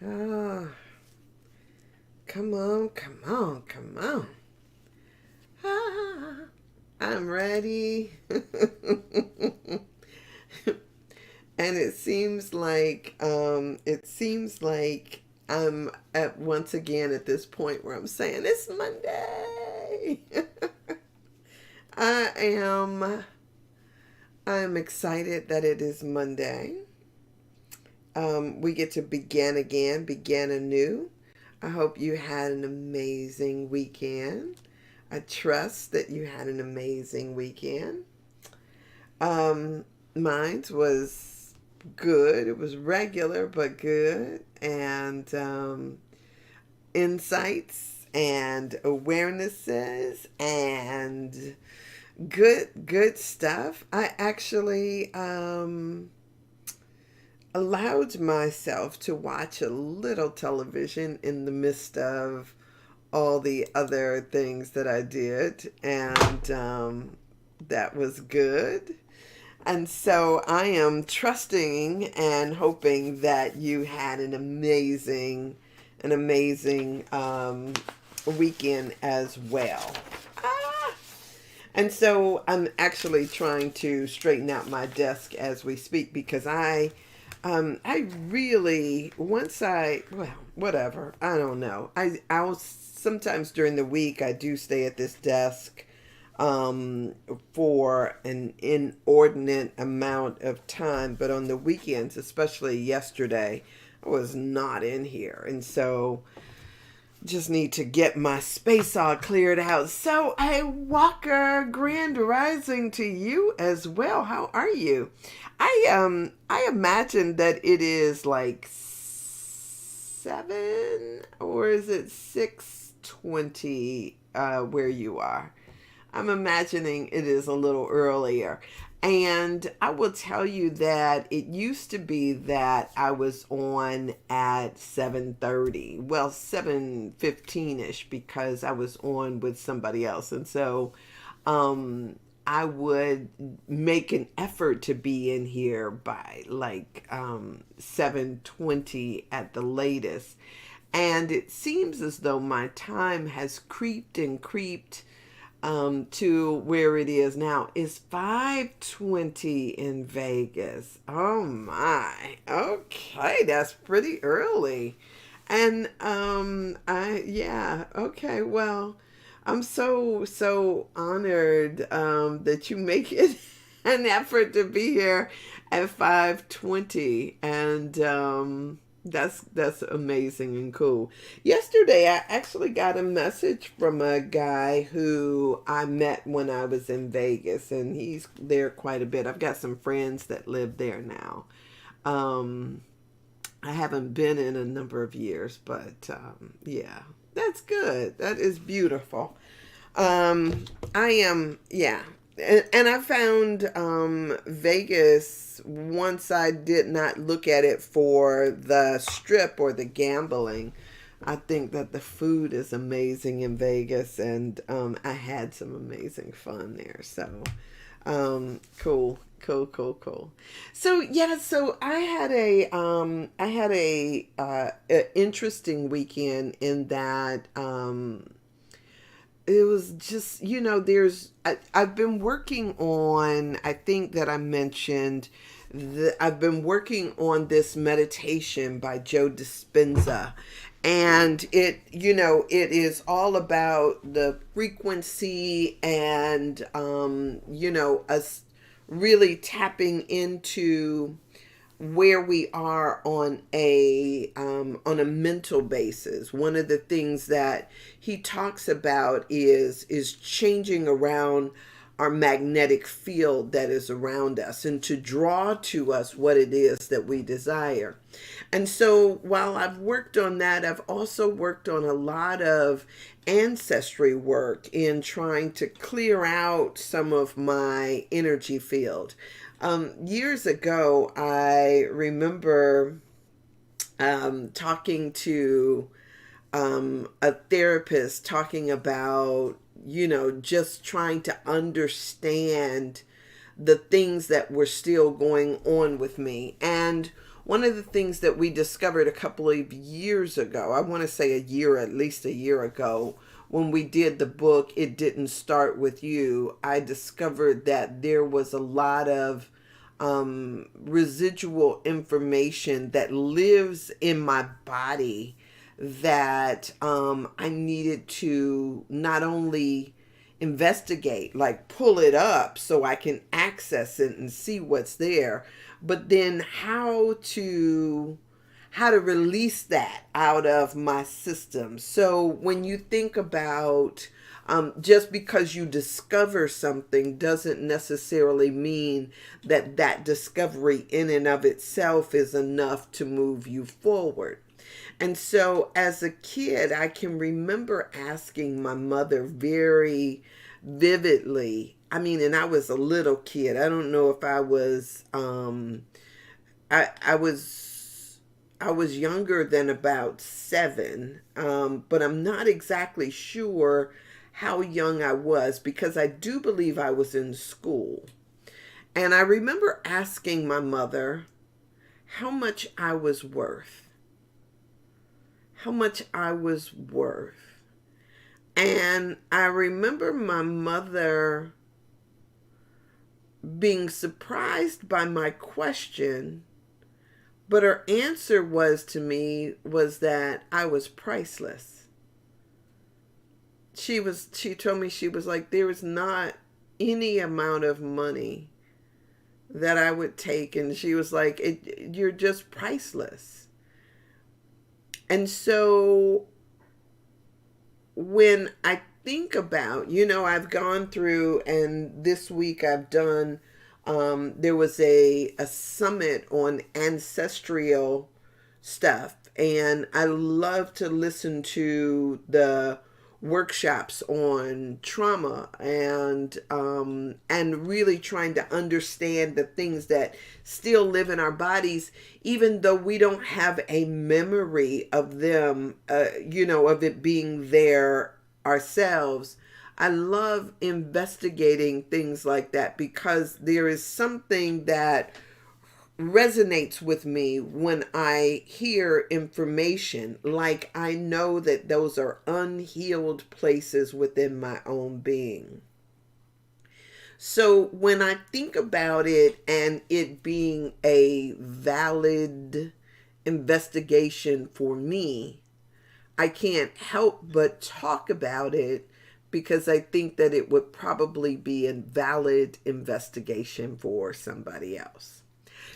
Ah, come on, come on, come on. Ah, I'm ready. And it seems like I'm at once again at this point where I'm saying it's Monday. I am I'm excited that it is Monday. We get to begin again, begin anew. I hope you had an amazing weekend. I trust that you had an amazing weekend. Um, Mine was good. It was regular but good, and insights and awarenesses and good stuff. I actually allowed myself to watch a little television in the midst of all the other things that I did, and that was good. And so I am trusting and hoping that you had an amazing weekend as well. Ah! And so I'm actually trying to straighten out my desk as we speak because I really well, whatever, I don't know. I'll sometimes during the week I do stay at this desk for an inordinate amount of time, but on the weekends, especially yesterday, I was not in here, and so just need to get my space all cleared out. So, hey, Walker, grand rising to you as well. How are you? I imagine that it is like 7 or is it 6:20 where you are? I'm imagining it is a little earlier. And I will tell you that it used to be that I was on at 7:30. Well, 7:15ish because I was on with somebody else. And so I would make an effort to be in here by like 7:20 at the latest. And it seems as though my time has creeped and creeped to where it is now. Is 5:20 in Vegas. Oh my. Okay, that's pretty early. And I yeah, okay, well, I'm so honored that you make it an effort to be here at 5:20, and that's amazing and cool. Yesterday, I actually got a message from a guy who I met when I was in Vegas, and he's there quite a bit. I've got some friends that live there now. Um, I haven't been in a number of years, but yeah, that's good. That is beautiful. I am, yeah. And I found Vegas once I did not look at it for the strip or the gambling. I think that the food is amazing in Vegas, and I had some amazing fun there. So, cool, cool, cool, cool. So yeah, so I had a interesting weekend in that it was just I've been working on, I think that I mentioned I've been working on this meditation by Joe Dispenza, and it is all about the frequency and us really tapping into where we are on a mental basis. One of the things that he talks about is changing around our magnetic field that is around us and to draw to us what it is that we desire. And so while I've worked on that, I've also worked on a lot of ancestry work in trying to clear out some of my energy field. Years ago, I remember talking to a therapist talking about, just trying to understand the things that were still going on with me. And one of the things that we discovered a couple of years ago, I want to say at least a year ago, when we did the book, It Didn't Start With You, I discovered that there was a lot of residual information that lives in my body that I needed to not only investigate, like pull it up so I can access it and see what's there, but then how to release that out of my system. So when you think about just because you discover something doesn't necessarily mean that that discovery in and of itself is enough to move you forward. And so as a kid, I can remember asking my mother very vividly. I mean, and I was a little kid. I don't know if I was, I was younger than about 7, but I'm not exactly sure how young I was because I do believe I was in school. And I remember asking my mother how much I was worth. How much I was worth. And I remember my mother being surprised by my question, but her answer was that I was priceless. She told me, she was like, there is not any amount of money that I would take. And she was like, you're just priceless. And so when I think about, I've gone through, and this week I've done, there was a summit on ancestral stuff. And I love to listen to the workshops on trauma and really trying to understand the things that still live in our bodies, even though we don't have a memory of them, of it being there ourselves. I love investigating things like that because there is something that resonates with me when I hear information. Like, I know that those are unhealed places within my own being. So when I think about it and it being a valid investigation for me, I can't help but talk about it because I think that it would probably be a valid investigation for somebody else.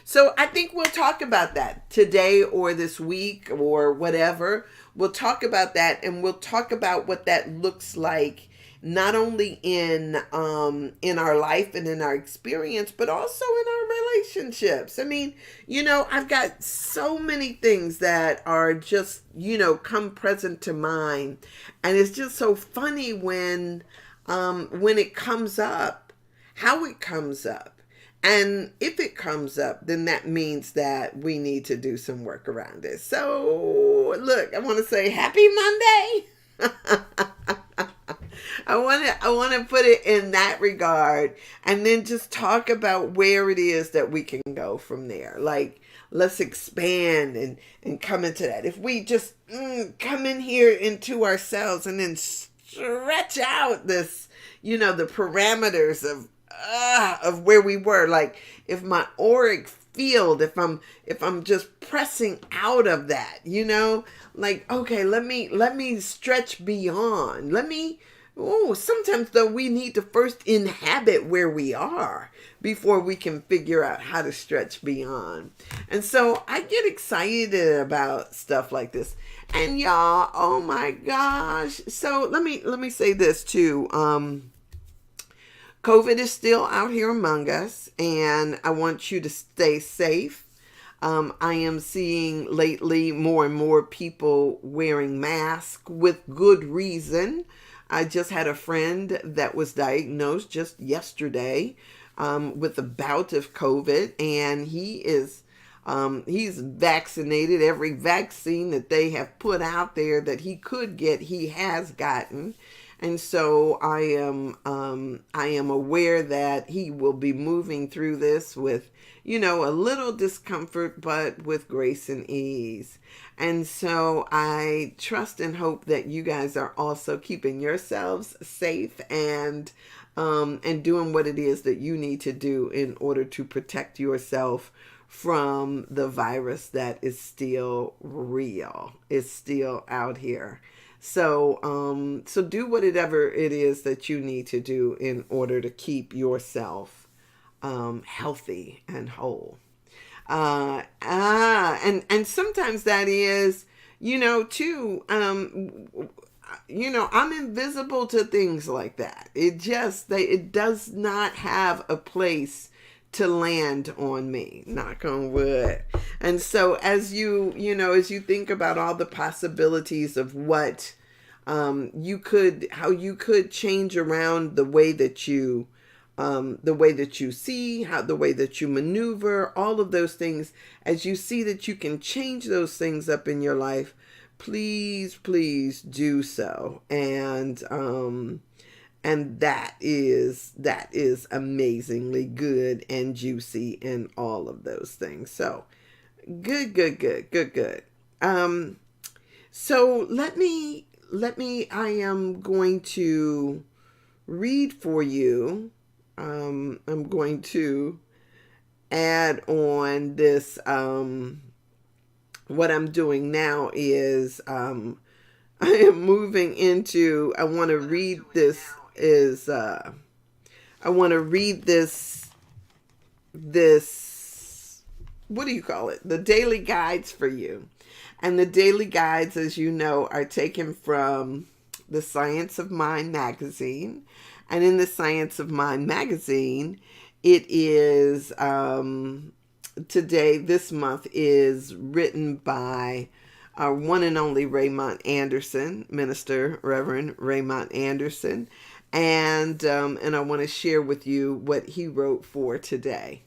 So I think we'll talk about that today or this week or whatever. We'll talk about that, and we'll talk about what that looks like, not only in our life and in our experience, but also in our relationships. I mean, I've got so many things that are just, come present to mind. And it's just so funny when it comes up, how it comes up. And if it comes up, then that means that we need to do some work around it. So, look, I want to say happy Monday. I want to put it in that regard, and then just talk about where it is that we can go from there. Like, let's expand and come into that. If we just come in here into ourselves and then stretch out this, the parameters of where we were. Like, if my auric field, if I'm just pressing out of that, like, okay, let me stretch beyond. Sometimes though we need to first inhabit where we are before we can figure out how to stretch beyond. And so I get excited about stuff like this. And y'all, oh my gosh. So let me say this too. COVID is still out here among us, and I want you to stay safe. I am seeing lately more and more people wearing masks with good reason. I just had a friend that was diagnosed just yesterday with a bout of COVID, and he's vaccinated. Every vaccine that they have put out there that he could get, he has gotten. And so I am aware that he will be moving through this with, a little discomfort, but with grace and ease. And so I trust and hope that you guys are also keeping yourselves safe and doing what it is that you need to do in order to protect yourself from the virus that is still real. It's still out here. So do whatever it is that you need to do in order to keep yourself healthy and whole. And sometimes that is, too. I'm invisible to things like that. It does not have a place to land on me, knock on wood. And so as as you think about all the possibilities of what how you could change around the way that you see, the way that you maneuver, all of those things, as you see that you can change those things up in your life, please do so. And that is amazingly good and juicy and all of those things. So good. So let me I am going to read for you. I'm going to add on this. What I'm doing now is I am moving into, I want to read this what do you call it? The daily guides for you. And the daily guides, as you know, are taken from the Science of Mind magazine. And in the Science of Mind magazine, it is, this month is written by our one and only Raymond Anderson, Minister Reverend Raymond Anderson. And I want to share with you what he wrote for today.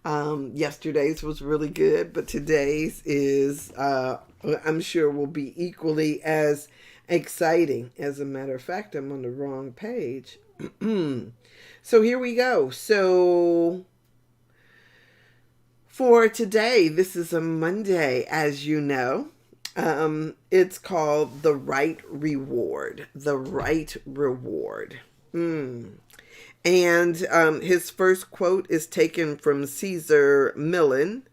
Yesterday's was really good, but today's is, I'm sure, will be equally as exciting. As a matter of fact, I'm on the wrong page. So here we go. So for today, this is a Monday, as you know. It's called The Right Reward. The Right Reward. And his first quote is taken from Cesar Millan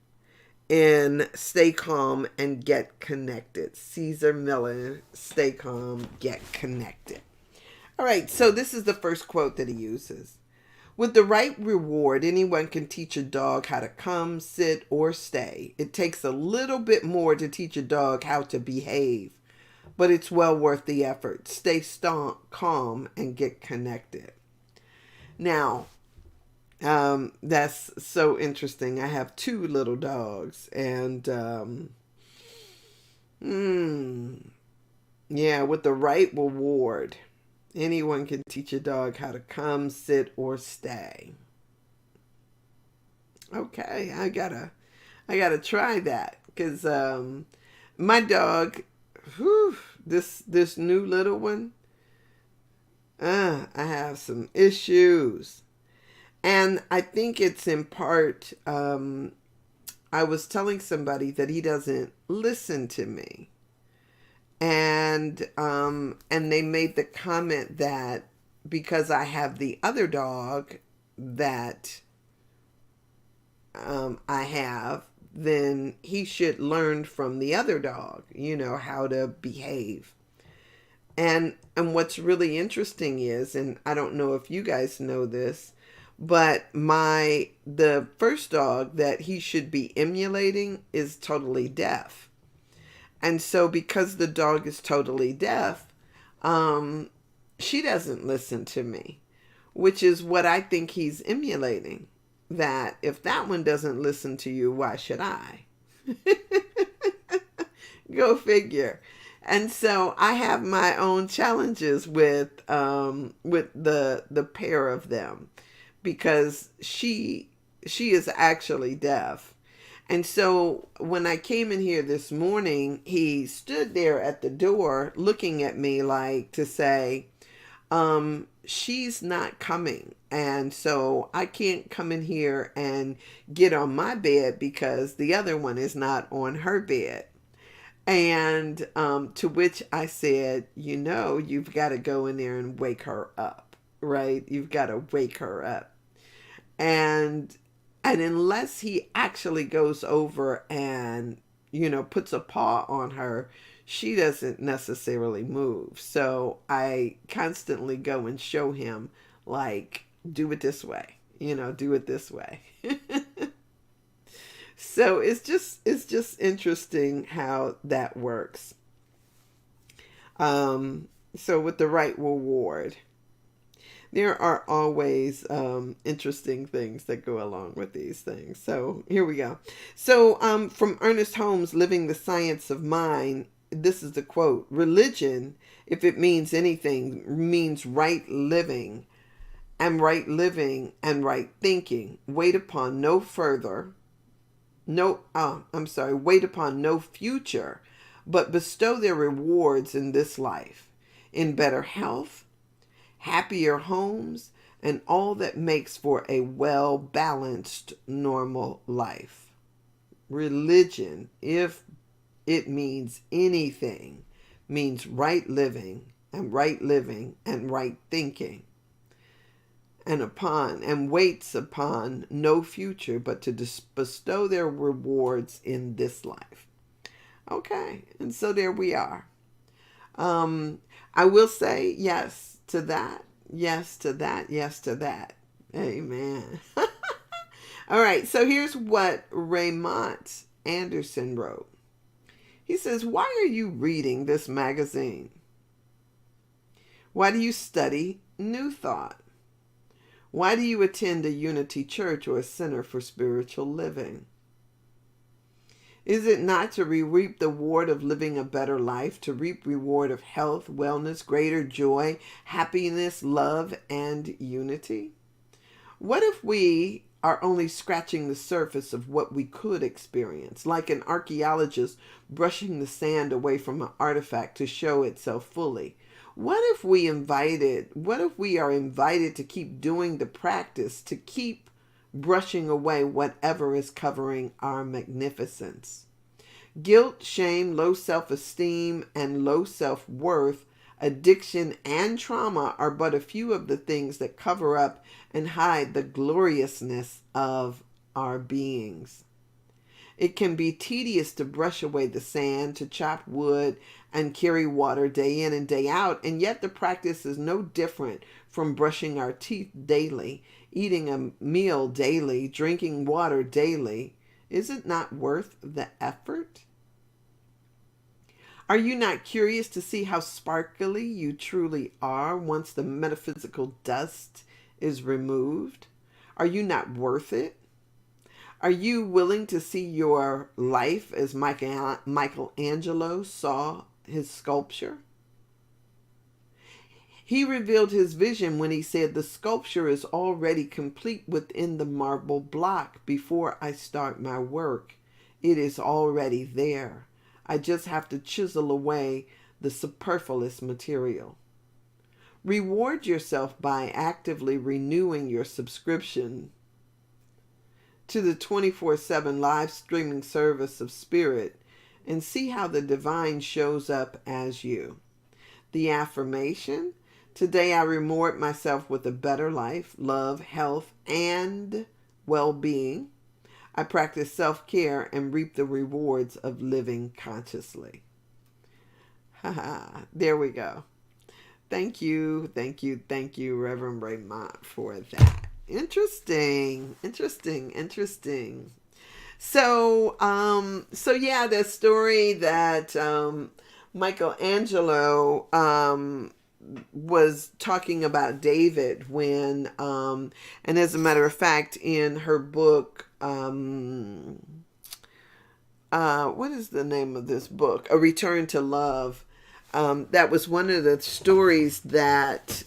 in Stay Calm and Get Connected. Cesar Millan, Stay Calm, Get Connected. All right, so this is the first quote that he uses. With the right reward, anyone can teach a dog how to come, sit, or stay. It takes a little bit more to teach a dog how to behave, but it's well worth the effort. Stay calm and get connected. Now, that's so interesting. I have 2 little dogs, and with the right reward, anyone can teach a dog how to come, sit, or stay. Okay, I gotta try that, because my dog, this new little one, I have some issues. And I think it's in part, I was telling somebody that he doesn't listen to me. And they made the comment that because I have the other dog that I have, then he should learn from the other dog, how to behave. And what's really interesting is, and I don't know if you guys know this, but the first dog that he should be emulating is totally deaf. And so because the dog is totally deaf, she doesn't listen to me, which is what I think he's emulating. That if that one doesn't listen to you, why should I? Go figure. And so I have my own challenges with the pair of them, because she is actually deaf. And so when I came in here this morning, he stood there at the door looking at me like to say, she's not coming. And so I can't come in here and get on my bed because the other one is not on her bed. And to which I said, you've got to go in there and wake her up, right? You've got to wake her up. And unless he actually goes over and, puts a paw on her, she doesn't necessarily move. So I constantly go and show him, like, do it this way, do it this way. So it's just interesting how that works. So with the right reward, there are always interesting things that go along with these things. So here we go. So from Ernest Holmes, Living the Science of Mind, this is the quote: religion, if it means anything, means right living and right thinking. Wait upon no future, but bestow their rewards in this life, in better health, happier homes, and all that makes for a well-balanced, normal life. Religion, if it means anything, means right living and right thinking, and waits upon no future, but to bestow their rewards in this life. Okay, and so there we are. I will say yes to that, yes to that, yes to that. Amen. All right, so here's what Raymond Anderson wrote. He says, why are you reading this magazine? Why do you study New Thought? Why do you attend a Unity Church or a Center for Spiritual Living? Is it not to reap the reward of living a better life, to reap reward of health, wellness, greater joy, happiness, love, and unity? What if we are only scratching the surface of what we could experience, like an archaeologist brushing the sand away from an artifact to show itself fully? What if we are invited to keep doing the practice, to keep brushing away whatever is covering our magnificence? Guilt, shame, low self-esteem, and low self-worth, addiction, and trauma are but a few of the things that cover up and hide the gloriousness of our beings. It can be tedious to brush away the sand, to chop wood, and carry water day in and day out, and yet the practice is no different from brushing our teeth daily, eating a meal daily, drinking water daily. Is it not worth the effort? Are you not curious to see how sparkly you truly are once the metaphysical dust is removed? Are you not worth it? Are you willing to see your life as Michelangelo saw his sculpture? He revealed his vision when he said, the sculpture is already complete within the marble block. Before I start my work, it is already there. I just have to chisel away the superfluous material. Reward yourself by actively renewing your subscription to the 24/7 live streaming service of Spirit and see how the divine shows up as you. The affirmation: today I reward myself with a better life, love, health, and well-being. I practice self-care and reap the rewards of living consciously. There we go. Thank you, Reverend Raymond, for that. Interesting. So yeah, the story that Michelangelo was talking about David when, and as a matter of fact, in her book, what is the name of this book? A Return to Love. That was one of the stories that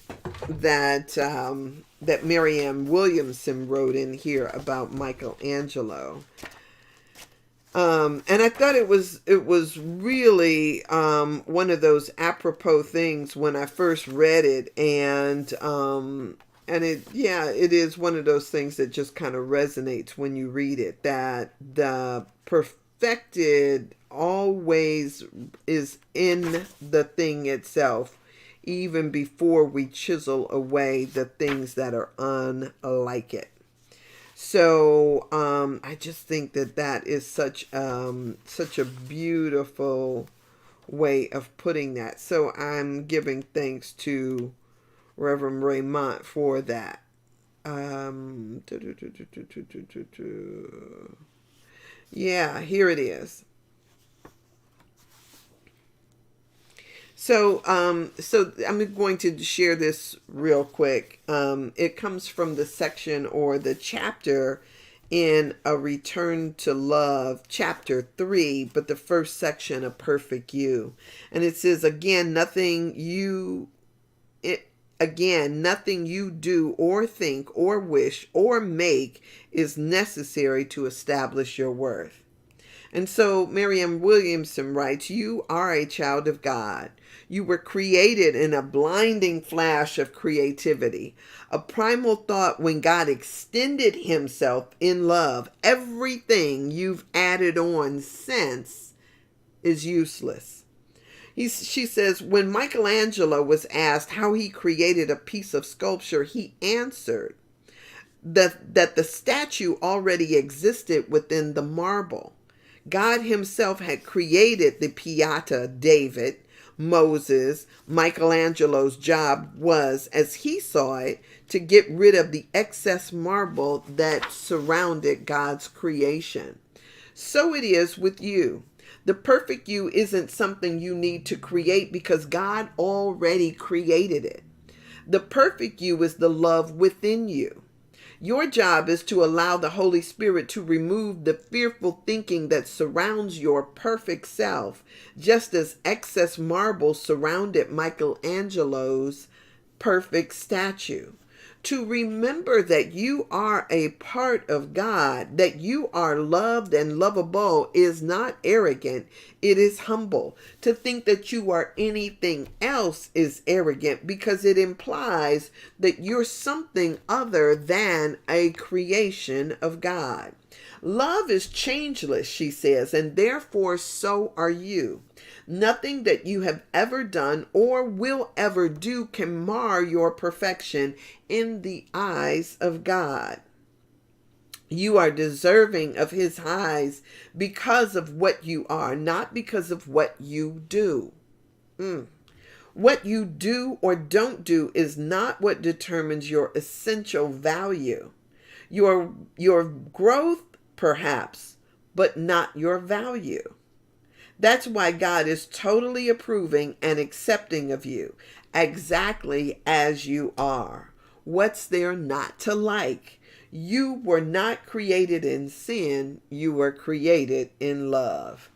Marianne Williamson wrote in here about Michelangelo. And I thought it was really one of those apropos things when I first read it, and it is one of those things that just kind of resonates when you read it, that the perfected always is in the thing itself, even before we chisel away the things that are unlike it. So I just think that that is such a beautiful way of putting that. So I'm giving thanks to Reverend Raymond for that. Yeah, here it is. So I'm going to share this real quick. It comes from the section or the chapter in A Return to Love, chapter 3, but the first section, A Perfect You. And it says, nothing you do or think or wish or make is necessary to establish your worth. And so Marianne Williamson writes, you are a child of God. You were created in a blinding flash of creativity, a primal thought when God extended himself in love. Everything you've added on since is useless. She says, when Michelangelo was asked how he created a piece of sculpture, he answered that the statue already existed within the marble. God himself had created the Pieta, David, Moses. Michelangelo's job was, as he saw it, to get rid of the excess marble that surrounded God's creation. So it is with you. The perfect you isn't something you need to create because God already created it. The perfect you is the love within you. Your job is to allow the Holy Spirit to remove the fearful thinking that surrounds your perfect self, just as excess marble surrounded Michelangelo's perfect statue. To remember that you are a part of God, that you are loved and lovable, is not arrogant, it is humble. To think that you are anything else is arrogant because it implies that you're something other than a creation of God. Love is changeless, she says, and therefore so are you. Nothing that you have ever done or will ever do can mar your perfection in the eyes of God. You are deserving of his highs because of what you are, not because of what you do. What you do or don't do is not what determines your essential value. Your growth, perhaps, but not your value. That's why God is totally approving and accepting of you, exactly as you are. What's there not to like? You were not created in sin. You were created in love.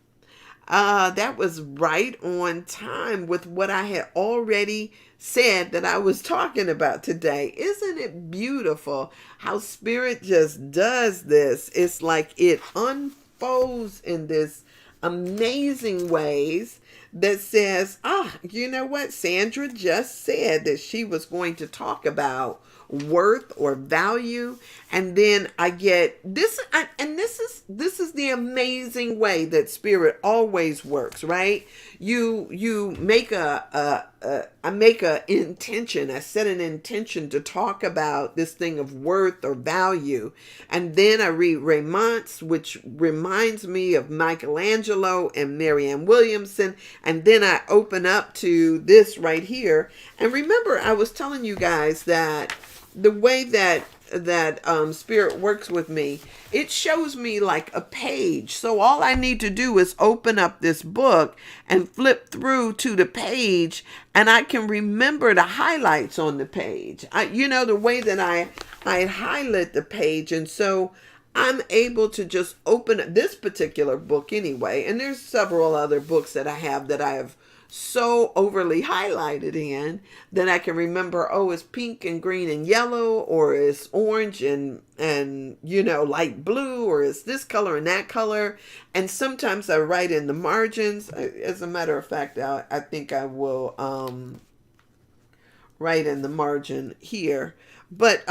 That was right on time with what I had already said that I was talking about today. Isn't it beautiful how Spirit just does this? It's like it unfolds in this amazing ways that says, you know what? Sandra just said that she was going to talk about worth or value, and then I get this, and this is the amazing way that Spirit always works, right? You make I make a intention, I set an intention to talk about this thing of worth or value, and then I read Raymond's, which reminds me of Michelangelo and Marianne Williamson, and then I open up to this right here. And remember, I was telling you guys that the way that Spirit works with me, it shows me like a page. So all I need to do is open up this book and flip through to the page, and I can remember the highlights on the page. The way that I highlight the page, and so I'm able to just open this particular book anyway. And there's several other books that I have that I have so overly highlighted in that I can remember, oh, it's pink and green and yellow, or it's orange and light blue, or it's this color and that color. And sometimes I write in the margins. As a matter of fact, I think I will write in the margin here. But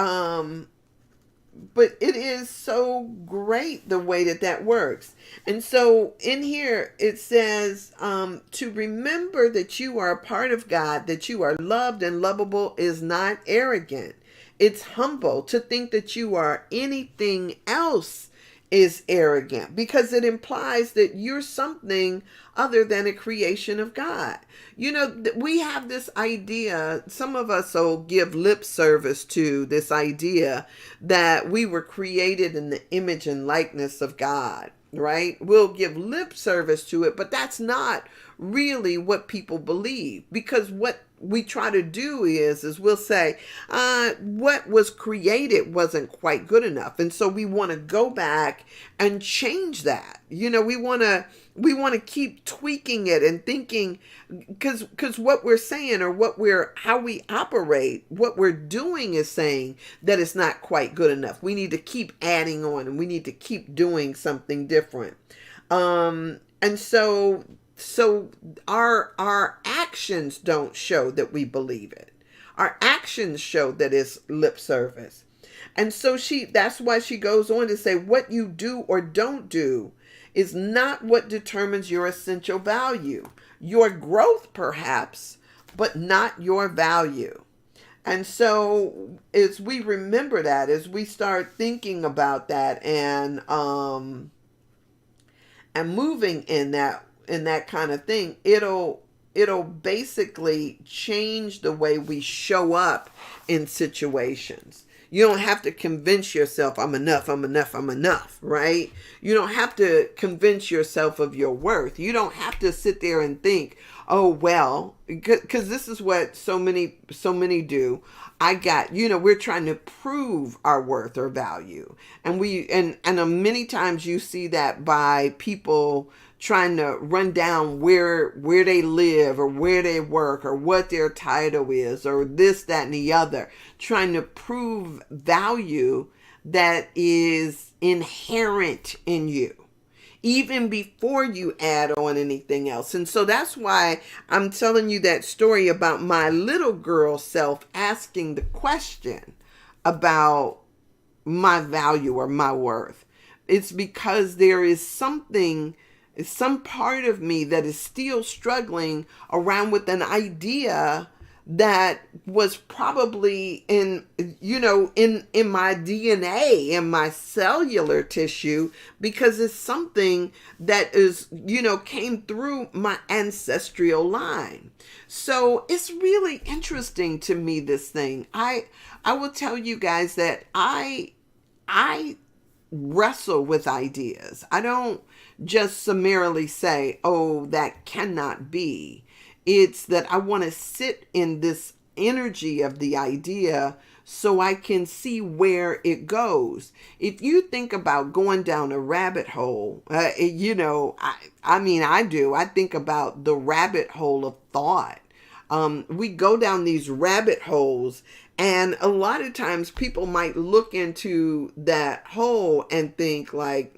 it is so great the way that works. And so in here it says, to remember that you are a part of God, that you are loved and lovable, is not arrogant. It's humble. To think that you are anything else is arrogant, because it implies that you're something other than a creation of God. We have this idea, some of us will give lip service to this idea that we were created in the image and likeness of God, right? We'll give lip service to it, but that's not really what people believe, because what we try to do is we'll say, what was created wasn't quite good enough. And so we want to go back and change that. We want to keep tweaking it and thinking, because what we're saying, or how we operate, what we're doing is saying that it's not quite good enough. We need to keep adding on, and we need to keep doing something different. And so our actions don't show that we believe it. Our actions show that it's lip service. And so that's why she goes on to say, what you do or don't do is not what determines your essential value. Your growth, perhaps, but not your value. And so as we remember that, as we start thinking about that and moving in that kind of thing, it'll basically change the way we show up in situations. You don't have to convince yourself, I'm enough, right? You don't have to convince yourself of your worth. You don't have to sit there and think, oh, well, because this is what so many do. We're trying to prove our worth or value. And many times you see that by people trying to run down where they live or where they work or what their title is or this, that, and the other, trying to prove value that is inherent in you, even before you add on anything else. And so that's why I'm telling you that story about my little girl self asking the question about my value or my worth. It's because there is some part of me that is still struggling around with an idea that was probably in my DNA, in my cellular tissue, because it's something that is, came through my ancestral line. So it's really interesting to me, this thing. I will tell you guys that I wrestle with ideas. I don't just summarily say, oh, that cannot be. It's that I want to sit in this energy of the idea so I can see where it goes. If you think about going down a rabbit hole, I do. I think about the rabbit hole of thought. We go down these rabbit holes, and a lot of times people might look into that hole and think like,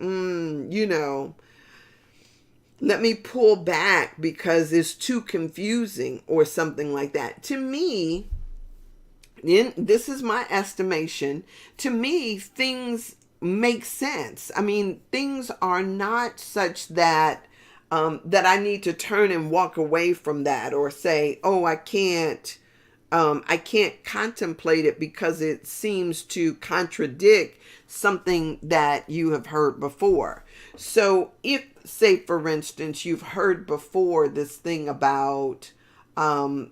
let me pull back because it's too confusing or something like that. To me, this is my estimation, to me, things make sense. I mean, things are not such that I need to turn and walk away from that or say, oh, I can't contemplate it because it seems to contradict something that you have heard before. So if, say, for instance, you've heard before this thing about, when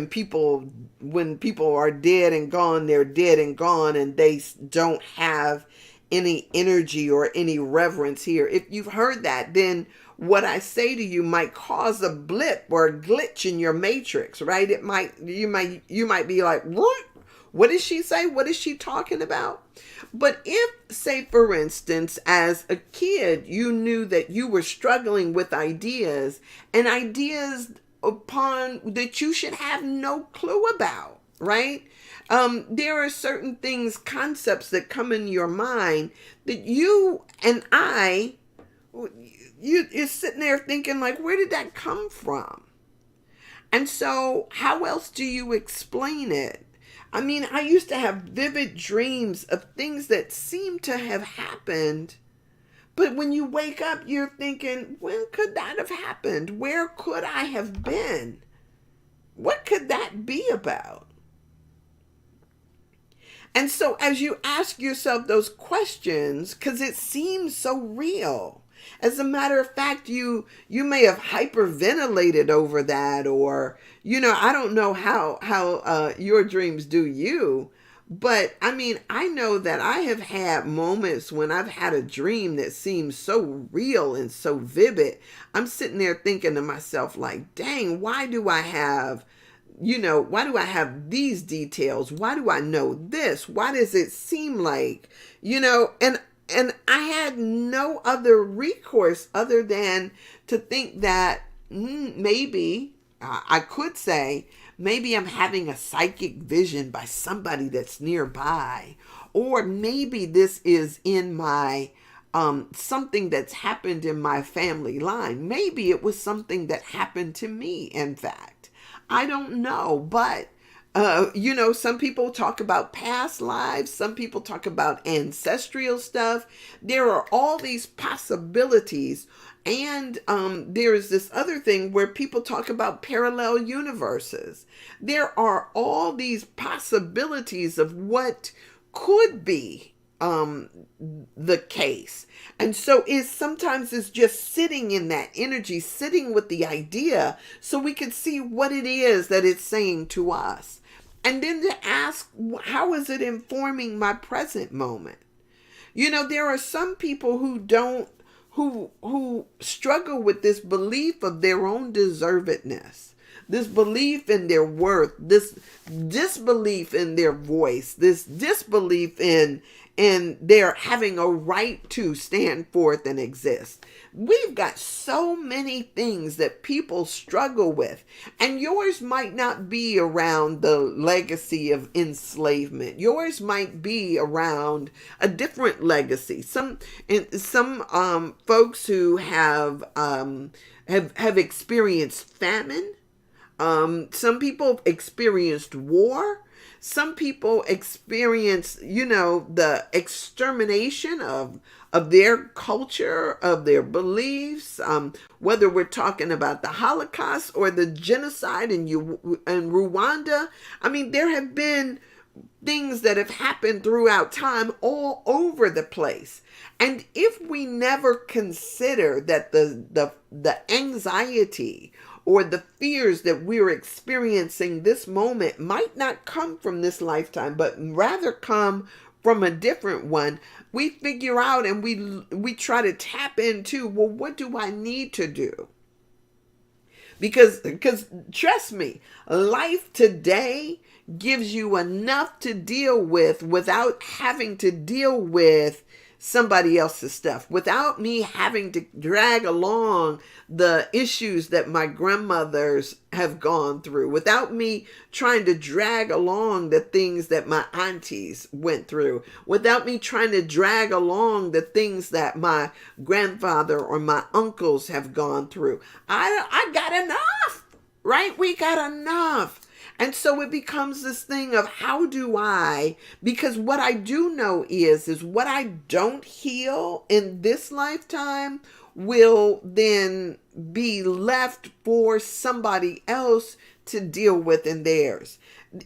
people are dead and gone, they're dead and gone, and they don't have any energy or any reverence here. If you've heard that, then what I say to you might cause a blip or a glitch in your matrix, right? You might be like, What does she say? What is she talking about? But if, say, for instance, as a kid, you knew that you were struggling with ideas and ideas upon that you should have no clue about, right? There are certain things, concepts that come in your mind that you and you're sitting there thinking, like, where did that come from? And so, how else do you explain it? I mean, I used to have vivid dreams of things that seem to have happened, but when you wake up, you're thinking, when could that have happened? Where could I have been? What could that be about? And so, as you ask yourself those questions, because it seems so real, as a matter of fact, you may have hyperventilated over that, or I don't know how your dreams do you, but I mean, I know that I have had moments when I've had a dream that seems so real and so vivid. I'm sitting there thinking to myself, like, dang, why do I have these details? Why do I know this? Why does it seem like, and I had no other recourse other than to think that maybe I could say, maybe I'm having a psychic vision by somebody that's nearby, or maybe this is in my something that's happened in my family line. Maybe it was something that happened to me, in fact. I don't know, but some people talk about past lives. Some people talk about ancestral stuff. There are all these possibilities. And there is this other thing where people talk about parallel universes. There are all these possibilities of what could be the case. And so sometimes it's just sitting in that energy, sitting with the idea so we can see what it is that it's saying to us. And then to ask, how is it informing my present moment? There are some people who struggle with this belief of their own deservedness, this belief in their worth, this disbelief in their voice, this disbelief in their having a right to stand forth and exist. We've got so many things that people struggle with, and yours might not be around the legacy of enslavement. Yours might be around a different legacy. Some folks who have experienced famine. Some people experienced war. Some people experience, the extermination of their culture, of their beliefs, whether we're talking about the Holocaust or the genocide in Rwanda. I mean, there have been things that have happened throughout time all over the place. And if we never consider that the anxiety or the fears that we're experiencing this moment might not come from this lifetime, but rather come from a different one, we figure out and we try to tap into, well, what do I need to do? Because trust me, life today gives you enough to deal with without having to deal with somebody else's stuff, without me having to drag along the issues that my grandmothers have gone through, without me trying to drag along the things that my aunties went through, without me trying to drag along the things that my grandfather or my uncles have gone through. I got enough, right? We got enough. And so it becomes this thing of because what I do know is what I don't heal in this lifetime will then be left for somebody else to deal with in theirs.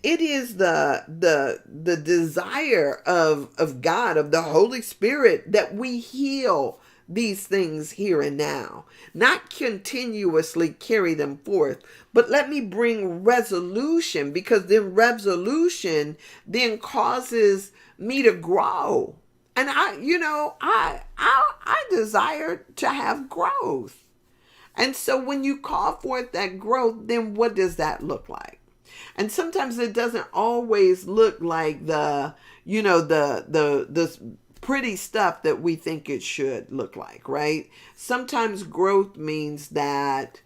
It is the desire of God, of the Holy Spirit, that we heal these things here and now, not continuously carry them forth, but let me bring resolution, because then resolution then causes me to grow. And I desire to have growth. And so when you call forth that growth, then what does that look like? And sometimes it doesn't always look like the pretty stuff that we think it should look like, right? Sometimes growth means that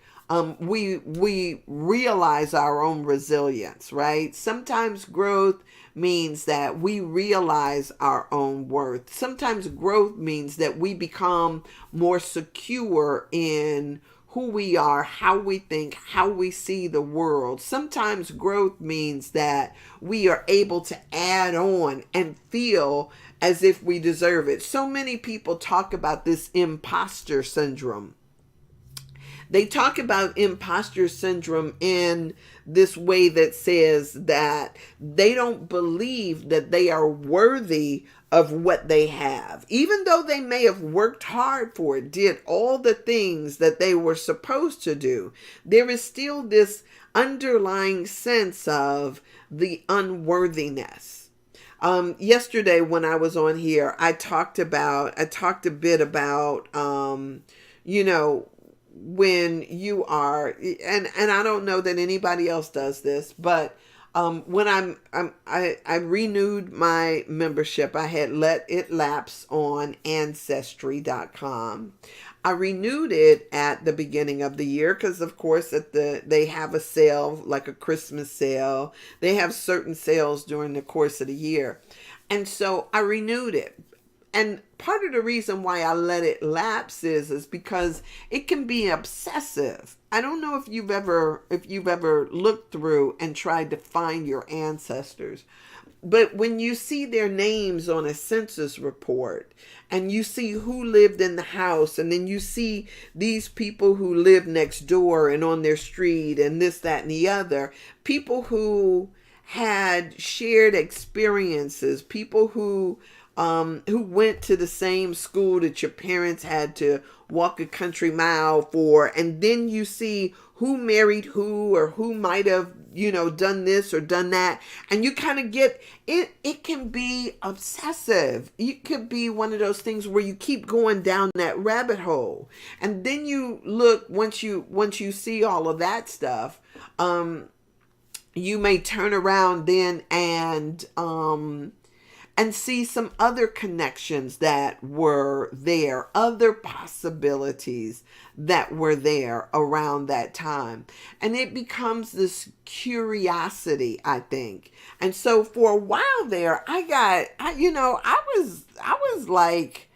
we realize our own resilience, right? Sometimes growth means that we realize our own worth. Sometimes growth means that we become more secure in who we are, how we think, how we see the world. Sometimes growth means that we are able to add on and feel as if we deserve it. So many people talk about this imposter syndrome. They talk about imposter syndrome in this way that says that they don't believe that they are worthy of what they have. Even though they may have worked hard for it, did all the things that they were supposed to do, there is still this underlying sense of the unworthiness. Yesterday when I was on here, I talked a bit about, you know, when you are, and I don't know that anybody else does this, but when I renewed my membership. I had let it lapse on Ancestry.com. I renewed it at the beginning of the year because, of course, they have a sale, like a Christmas sale. They have certain sales during the course of the year, and so I renewed it. And part of the reason why I let it lapse is because it can be obsessive. I don't know if you've ever looked through and tried to find your ancestors, but when you see their names on a census report and you see who lived in the house, and then you see these people who live next door and on their street and this, that, and the other, people had shared experiences, people who went to the same school that your parents had to walk a country mile for, and then you see who married who, or who might have, done this or done that, and you kind of get it. It can be obsessive. It could be one of those things where you keep going down that rabbit hole, and then you look, once you see all of that stuff, you may turn around then and see some other connections that were there, other possibilities that were there around that time. And it becomes this curiosity, I think. And so for a while there, I was like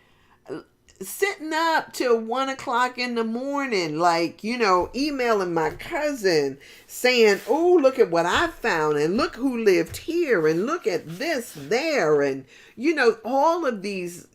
sitting up till 1 o'clock in the morning, like, emailing my cousin saying, oh, look at what I found, and look who lived here, and look at this there, and all of these,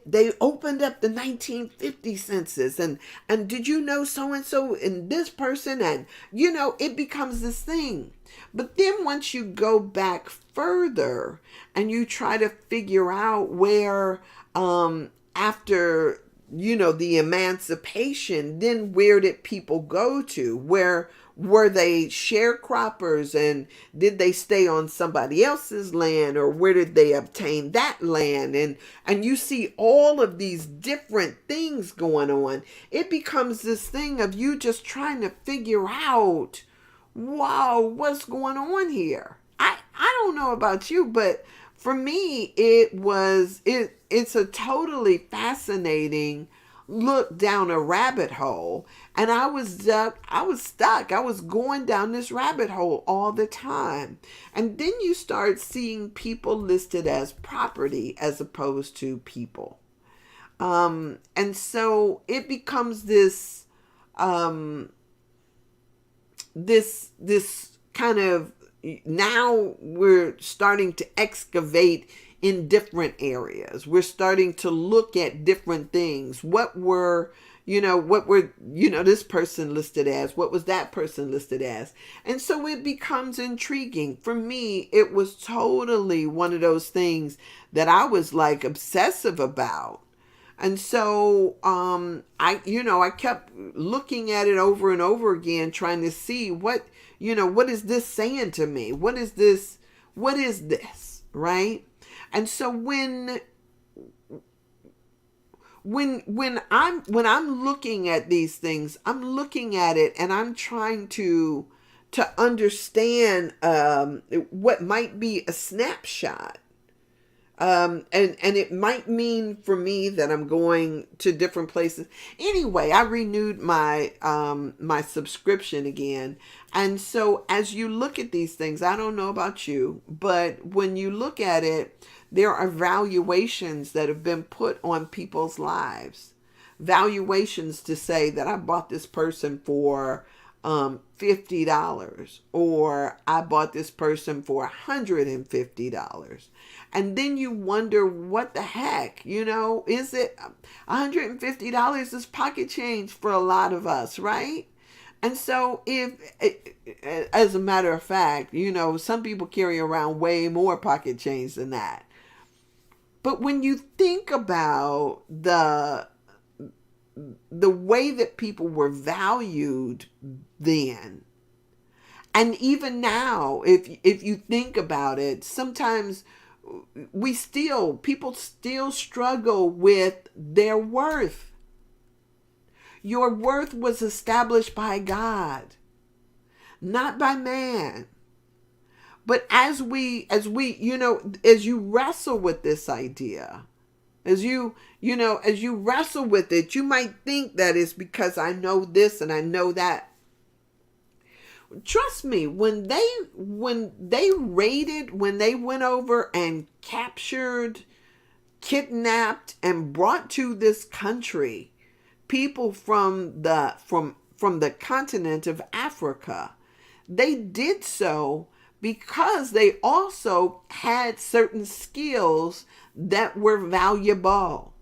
they opened up the 1950 census, and did you know so and so and this person, and it becomes this thing. But then once you go back further and you try to figure out where, after, the emancipation, then where did people go to? Where were they sharecroppers, and did they stay on somebody else's land, or where did they obtain that land? And you see all of these different things going on. It becomes this thing of you just trying to figure out, wow, what's going on here? I don't know about you, but for me, it's a totally fascinating look down a rabbit hole. And I was stuck. I was going down this rabbit hole all the time. And then you start seeing people listed as property as opposed to people. And so it becomes this kind of, now we're starting to excavate in different areas. We're starting to look at different things. What were this person listed as? What was that person listed as? And so it becomes intriguing. For me, it was totally one of those things that I was like obsessive about. And so I kept looking at it over and over again, trying to see what is this saying to me? What is this? Right? And so when I'm looking at these things, I'm looking at it and I'm trying to to understand what might be a snapshot. And it might mean for me that I'm going to different places. Anyway, I renewed my my subscription again. And so as you look at these things, I don't know about you, but when you look at it, there are valuations that have been put on people's lives. Valuations to say that I bought this person for $50, or I bought this person for $150. And then you wonder, what the heck, is it $150 is pocket change for a lot of us, right? And so as a matter of fact, some people carry around way more pocket change than that. But when you think about the way that people were valued then, and even now, if you think about it, sometimes people still struggle with their worth. Your worth was established by God, not by man. But as you wrestle with this idea, as you wrestle with it, you might think that it's because I know this and I know that. Trust me, when they went over and captured, kidnapped, and brought to this country people from the continent of Africa, they did so because they also had certain skills that were valuable.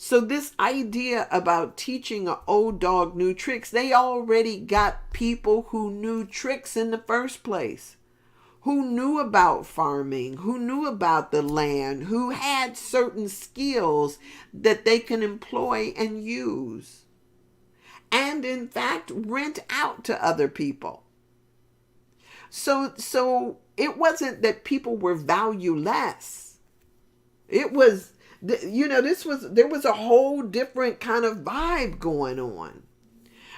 So this idea about teaching an old dog new tricks, they already got people who knew tricks in the first place, who knew about farming, who knew about the land, who had certain skills that they can employ and use, and in fact rent out to other people. So it wasn't that people were valueless. It was, there was a whole different kind of vibe going on.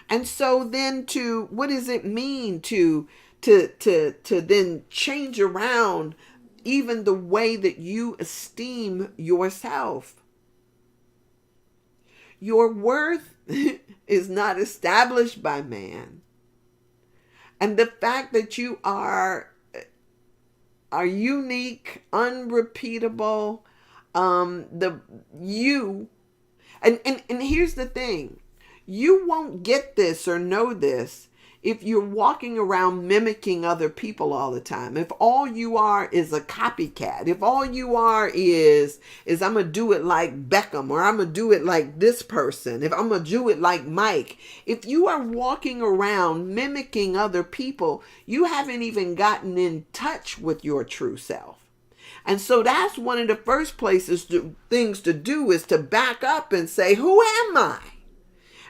And so then what does it mean to then change around even the way that you esteem yourself? Your worth is not established by man. And the fact that you are unique, unrepeatable, and here's the thing, you won't get this or know this if you're walking around mimicking other people all the time. If all you are is a copycat, if all you are is I'm gonna do it like Beckham, or I'm gonna do it like this person, if I'm gonna do it like Mike, if you are walking around mimicking other people, you haven't even gotten in touch with your true self. And so that's one of the first things to do is to back up and say, who am I?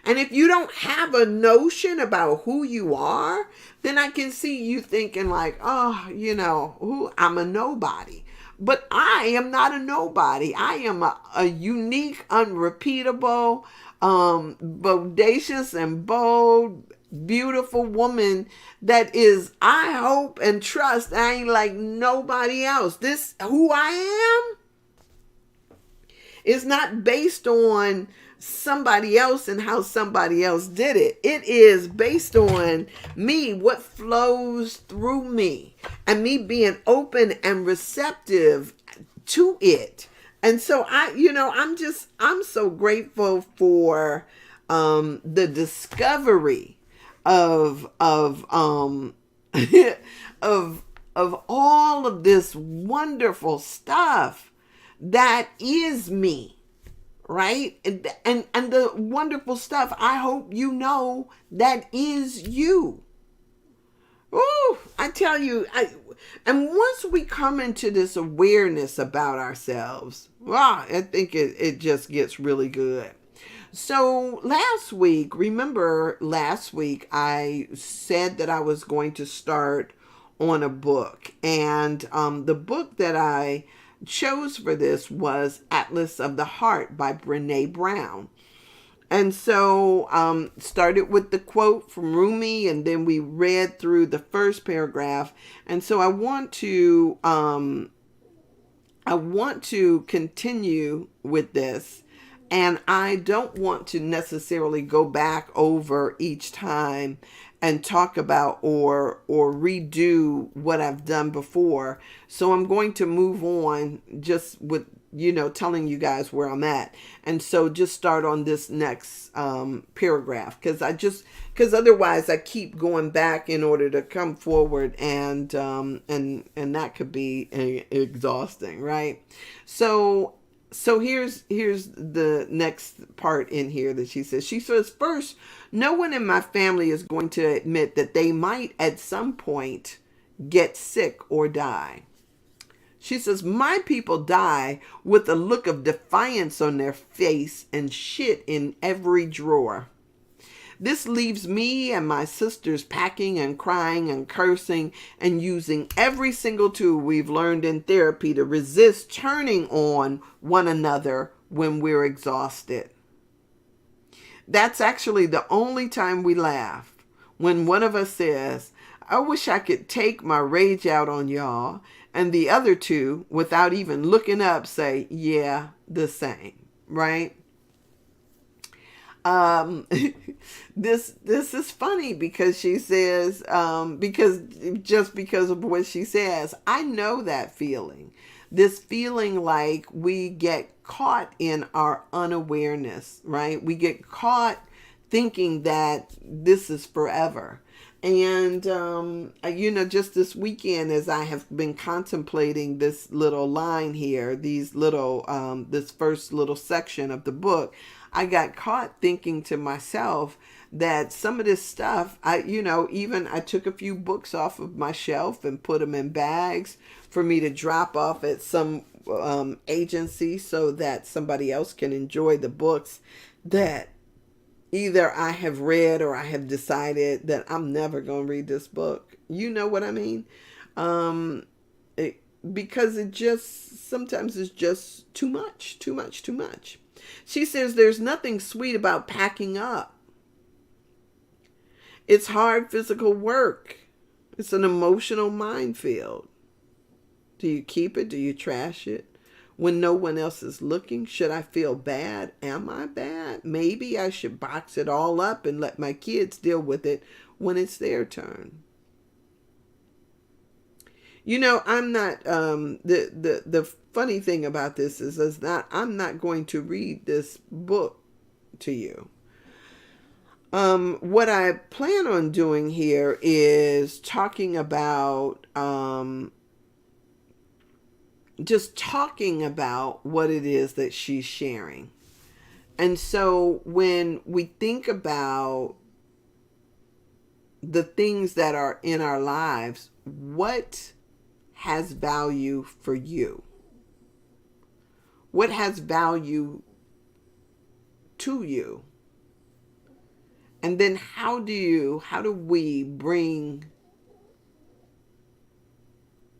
And if you don't have a notion about who you are, then I can see you thinking like, I'm a nobody. But I am not a nobody. I am a unique, unrepeatable, bodacious and bold, beautiful woman that is, I hope and trust, I ain't like nobody else. This, who I am, is not based on somebody else and how somebody else did it. It is based on me, what flows through me, and me being open and receptive to it. And so I'm so grateful for the discovery of of all of this wonderful stuff that is me. Right? And the wonderful stuff, I hope you know, that is you. Ooh, I tell you, and once we come into this awareness about ourselves, I think it just gets really good. So last week I said that I was going to start on a book, and the book that I chose for this was Atlas of the Heart by Brené Brown. And so started with the quote from Rumi, and then we read through the first paragraph. And so I want to continue with this, and I don't want to necessarily go back over each time and talk about or redo what I've done before. So I'm going to move on just with telling you guys where I'm at. And so just start on this next paragraph, because otherwise I keep going back in order to come forward, and that could be exhausting, right? So here's the next part in here that she says. She says, first, no one in my family is going to admit that they might at some point get sick or die. She says, my people die with a look of defiance on their face and shit in every drawer. This leaves me and my sisters packing and crying and cursing and using every single tool we've learned in therapy to resist turning on one another when we're exhausted. That's actually the only time we laugh, when one of us says, I wish I could take my rage out on y'all, and the other two, without even looking up, say, yeah, the same, right? This is funny because she says, because of what she says, I know that feeling. This feeling like we get caught in our unawareness, right? We get caught thinking that this is forever. And, just this weekend, as I have been contemplating this little line here, this first little section of the book, I got caught thinking to myself that some of this stuff, I took a few books off of my shelf and put them in bags for me to drop off at some agency so that somebody else can enjoy the books that either I have read or I have decided that I'm never going to read this book. You know what I mean? Because sometimes it's just too much. She says there's nothing sweet about packing up. It's hard physical work. It's an emotional minefield. Do you keep it? Do you trash it? When no one else is looking, should I feel bad? Am I bad? Maybe I should box it all up and let my kids deal with it when it's their turn. I'm not, the funny thing about this is that I'm not going to read this book to you. What I plan on doing here is talking about, just talking about what it is that she's sharing. And so when we think about the things that are in our lives, what has value for you? What has value to you? And then how do we bring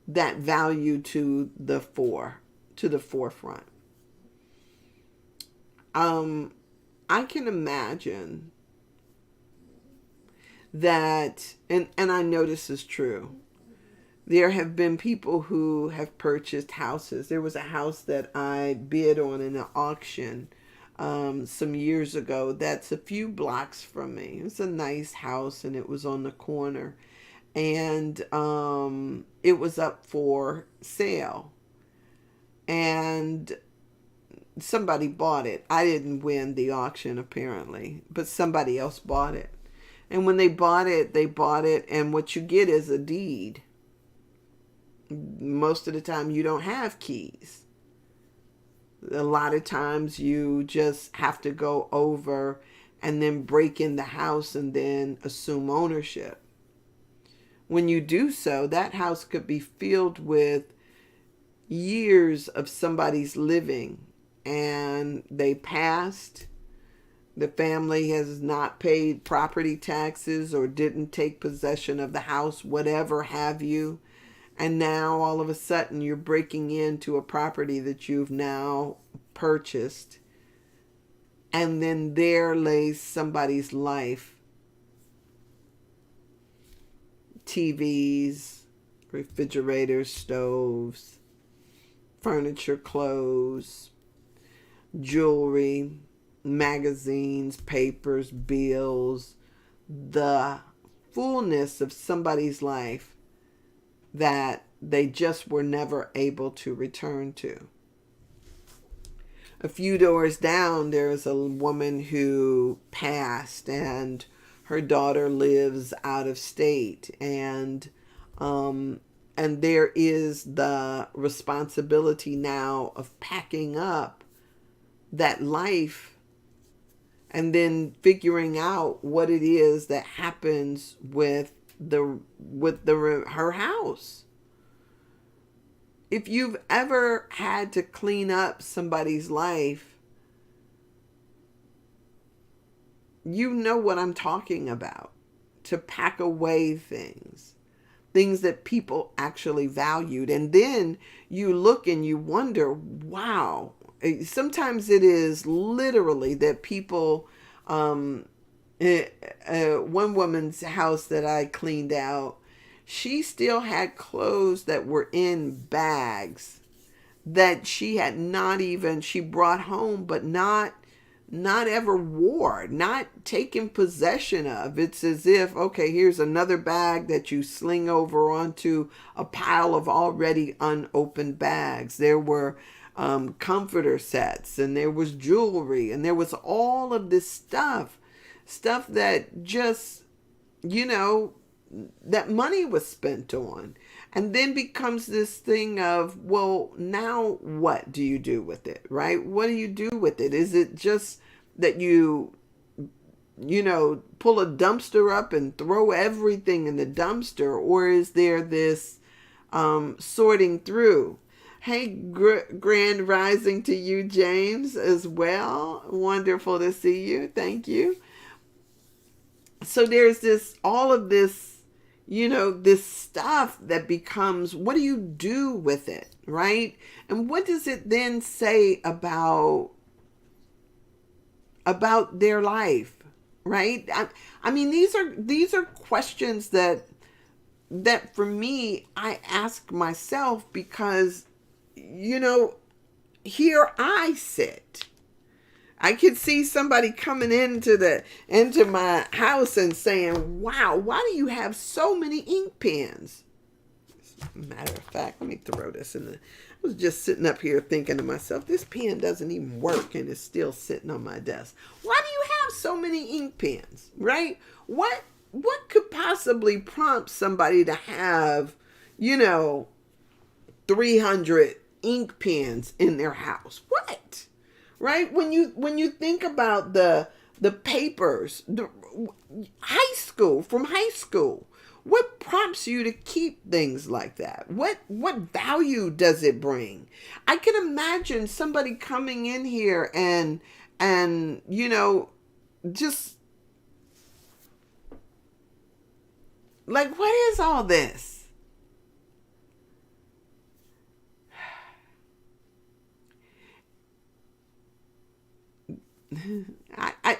that value to the forefront? I can imagine that, and I know this is true. There have been people who have purchased houses. There was a house that I bid on in an auction some years ago that's a few blocks from me. It's a nice house, and it was on the corner. And it was up for sale. And somebody bought it. I didn't win the auction, apparently, but somebody else bought it. And when they bought it, and what you get is a deed. Most of the time, you don't have keys. A lot of times, you just have to go over and then break in the house and then assume ownership. When you do so, that house could be filled with years of somebody's living, and they passed. The family has not paid property taxes or didn't take possession of the house, whatever have you. And now all of a sudden you're breaking into a property that you've now purchased And then there lays somebody's life. TVs, refrigerators, stoves, furniture, clothes, jewelry, magazines, papers, bills, the fullness of somebody's life that they just were never able to return to. A few doors down, there's a woman who passed, and her daughter lives out of state, and there is the responsibility now of packing up that life and then figuring out what it is that happens with her house. If you've ever had to clean up somebody's life, you know what I'm talking about. To pack away things that people actually valued. And then you look and you wonder, wow. Sometimes it is literally that people, one woman's house that I cleaned out, she still had clothes that were in bags that she had she brought home, but not ever wore, not taken possession of. It's as if, okay, here's another bag that you sling over onto a pile of already unopened bags. There were comforter sets, and there was jewelry, and there was all of this stuff that just, that money was spent on. And then becomes this thing of, well, now what do you do with it, right? What do you do with it? Is it just that you pull a dumpster up and throw everything in the dumpster? Or is there this sorting through? Hey, grand rising to you, James, as well. Wonderful to see you. Thank you. So there's all of this, this stuff that becomes, what do you do with it, right? And what does it then say about their life, right? I mean, these are questions that for me, I ask myself because, here I sit. I could see somebody coming into my house and saying, wow, why do you have so many ink pens? Matter of fact, let me throw this in I was just sitting up here thinking to myself, this pen doesn't even work and it's still sitting on my desk. Why do you have so many ink pens, right? What could possibly prompt somebody to have, 300 ink pens in their house? What? Right? When you think about the papers, from high school, what prompts you to keep things like that? What value does it bring? I can imagine somebody coming in here and just like, what is all this?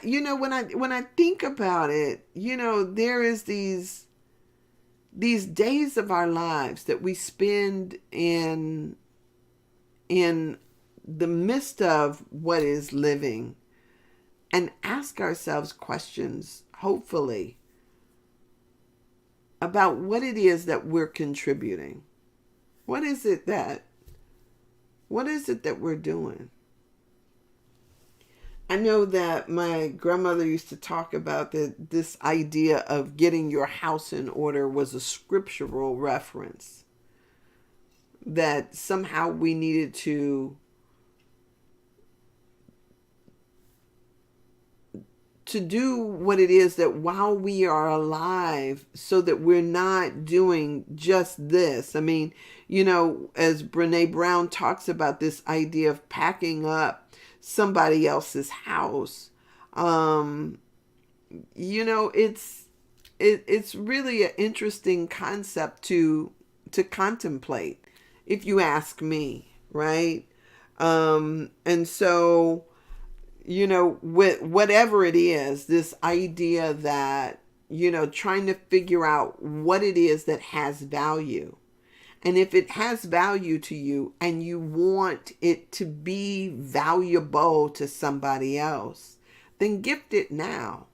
When I think about it, there is these days of our lives that we spend in the midst of what is living, and ask ourselves questions, hopefully, about what it is that we're contributing. What is it that we're doing? I know that my grandmother used to talk about that this idea of getting your house in order was a scriptural reference. That somehow we needed to do what it is that while we are alive, so that we're not doing just this. I mean, as Brene Brown talks about this idea of packing up somebody else's house, it's really an interesting concept to contemplate, if you ask me, right? And so with whatever it is, this idea that, trying to figure out what it is that has value. And if it has value to you and you want it to be valuable to somebody else, then gift it now,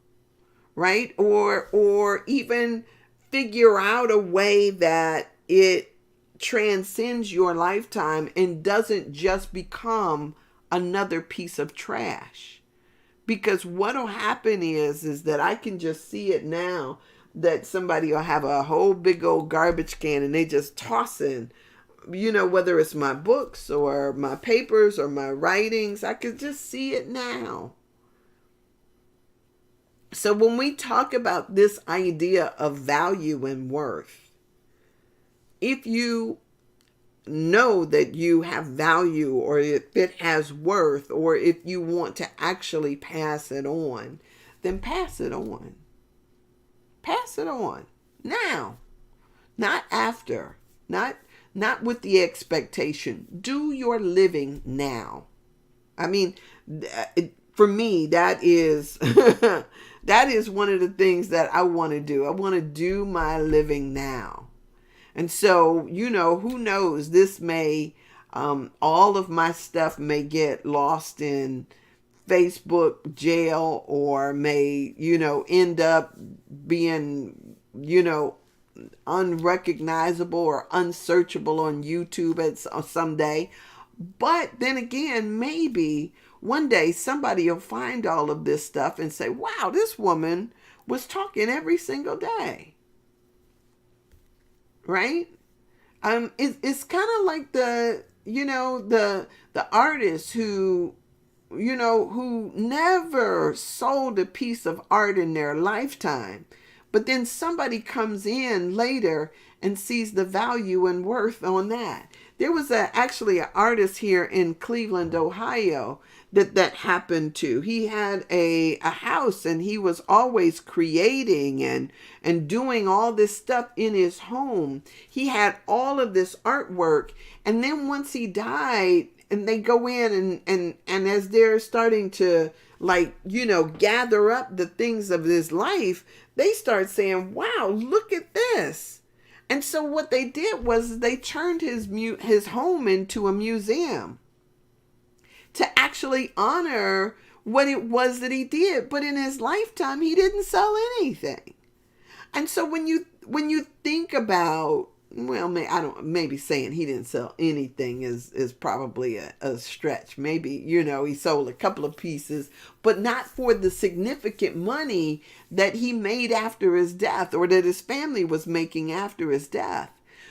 right? Or even figure out a way that it transcends your lifetime and doesn't just become another piece of trash. Because what'll happen is that I can just see it now, that somebody will have a whole big old garbage can and they just toss in, whether it's my books or my papers or my writings. I could just see it now. So when we talk about this idea of value and worth, if you know that you have value, or if it has worth, or if you want to actually pass it on, then pass it on. Pass it on now, not after, not with the expectation. Do your living now. I mean, for me, that is that is one of the things that I want to do. I want to do my living now. And so, who knows, this may, all of my stuff may get lost in Facebook jail, or may, end up being, unrecognizable or unsearchable on YouTube at someday. But then again, maybe one day somebody will find all of this stuff and say, wow, this woman was talking every single day. Right? It's kind of like the artist who never sold a piece of art in their lifetime, but then somebody comes in later and sees the value and worth on that. There was actually an artist here in Cleveland, Ohio, that happened to. He had a house, and he was always creating and doing all this stuff in his home. He had all of this artwork, and then once he died, and they go in and as they're starting to gather up the things of his life, they start saying, wow, look at this. And so what they did was they turned his home into a museum to actually honor what it was that he did. But in his lifetime, he didn't sell anything. And so when you think about, well, maybe saying he didn't sell anything is probably a stretch. Maybe, he sold a couple of pieces, but not for the significant money that he made after his death, or that his family was making after his death.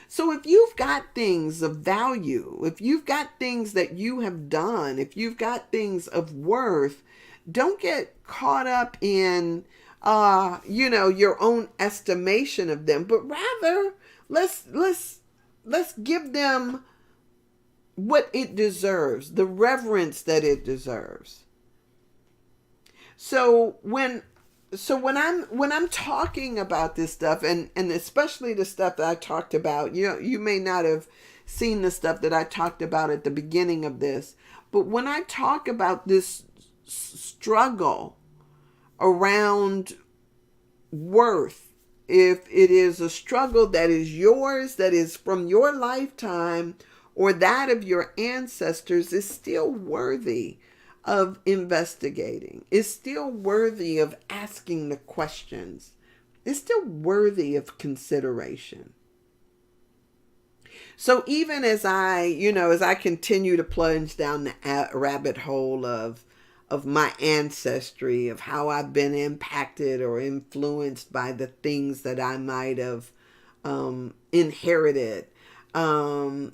So if you've got things of value, if you've got things that you have done, if you've got things of worth, don't get caught up in, your own estimation of them, but rather let's give them what it deserves, the reverence that it deserves. So when I'm talking about this stuff, and especially the stuff that I talked about, you may not have seen the stuff that I talked about at the beginning of this, but when I talk about this struggle around worth, if it is a struggle that is yours, that is from your lifetime or that of your ancestors, is still worthy of investigating. It's still worthy of asking the questions. It's still worthy of consideration. So even as I continue to plunge down the rabbit hole of my ancestry, of how I've been impacted or influenced by the things that I might have inherited. Yeah,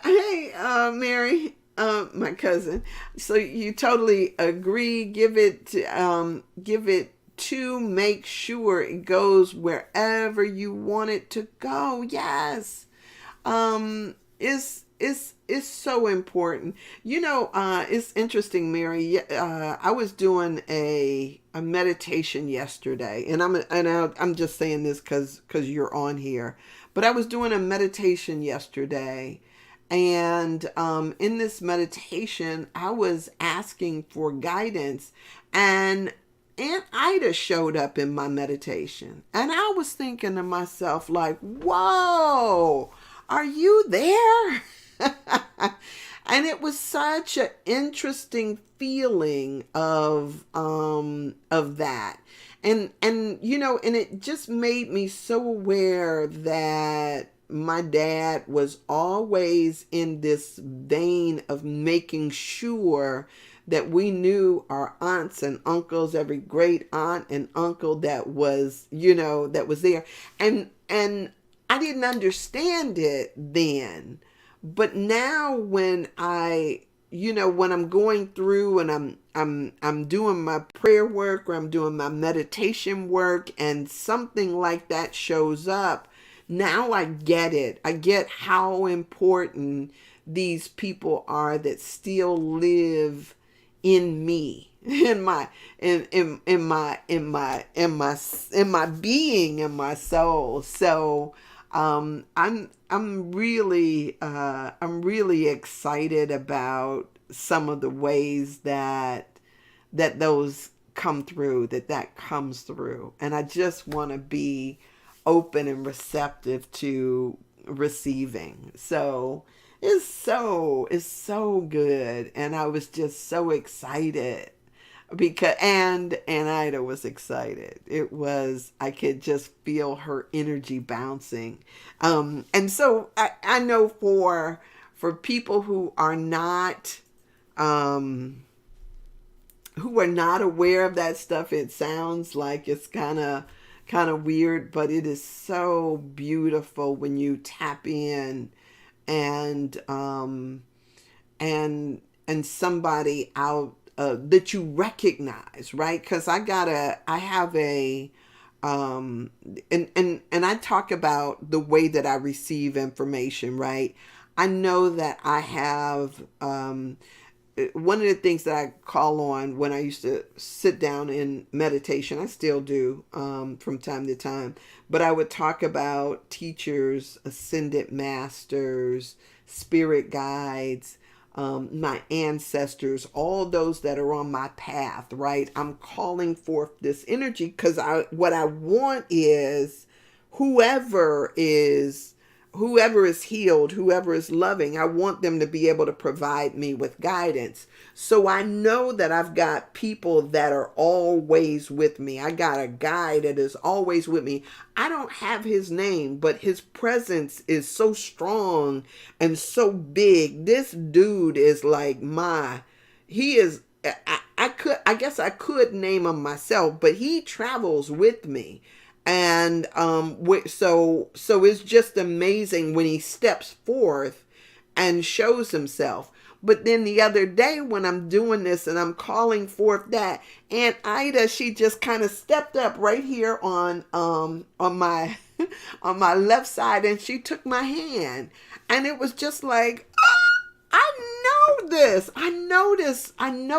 hey, Mary, my cousin. So you totally agree. Give it to make sure it goes wherever you want it to go. Yes. It's so important. It's interesting, Mary. I was doing a meditation yesterday, and I'm just saying this because you're on here. But I was doing a meditation yesterday, And in this meditation, I was asking for guidance, and Aunt Ida showed up in my meditation. And I was thinking to myself, like, whoa, are you there? And it was such an interesting feeling of that. And you know, and it just made me so aware that my dad was always in this vein of making sure that we knew our aunts and uncles, every great aunt and uncle that was, you know, that was there. And I didn't understand it then. But now when I, you know, when I'm going through and I'm doing my prayer work, or I'm doing my meditation work, and something like that shows up, now I get it. I get how important these people are that still live in me, in my being, in my soul. So I'm really excited about some of the ways that those come through, that comes through. And I just want to be open and receptive to receiving. So it's so good. And I was just so excited because, and Ida was excited. It was, I could just feel her energy bouncing. And so I know for people who are not aware of that stuff, it sounds like it's kind of weird, but it is so beautiful when you tap in and somebody out that you recognize, right? Because I have a and I talk about the way that I receive information, right? I know that I have one of the things that I call on when I used to sit down in meditation, I still do from time to time, but I would talk about teachers, ascended masters, spirit guides, my ancestors, all those that are on my path, right? I'm calling forth this energy because what I want is whoever is healed, whoever is loving, I want them to be able to provide me with guidance. So I know that I've got people that are always with me. I got a guy that is always with me. I don't have his name, but his presence is so strong and so big. This dude is like he is, I guess I could name him myself, but he travels with me. And so it's just amazing when he steps forth and shows himself. But then the other day when I'm doing this and I'm calling forth that, Aunt Ida, she just kind of stepped up right here on my on my left side, and she took my hand, and it was just like, I know this. I know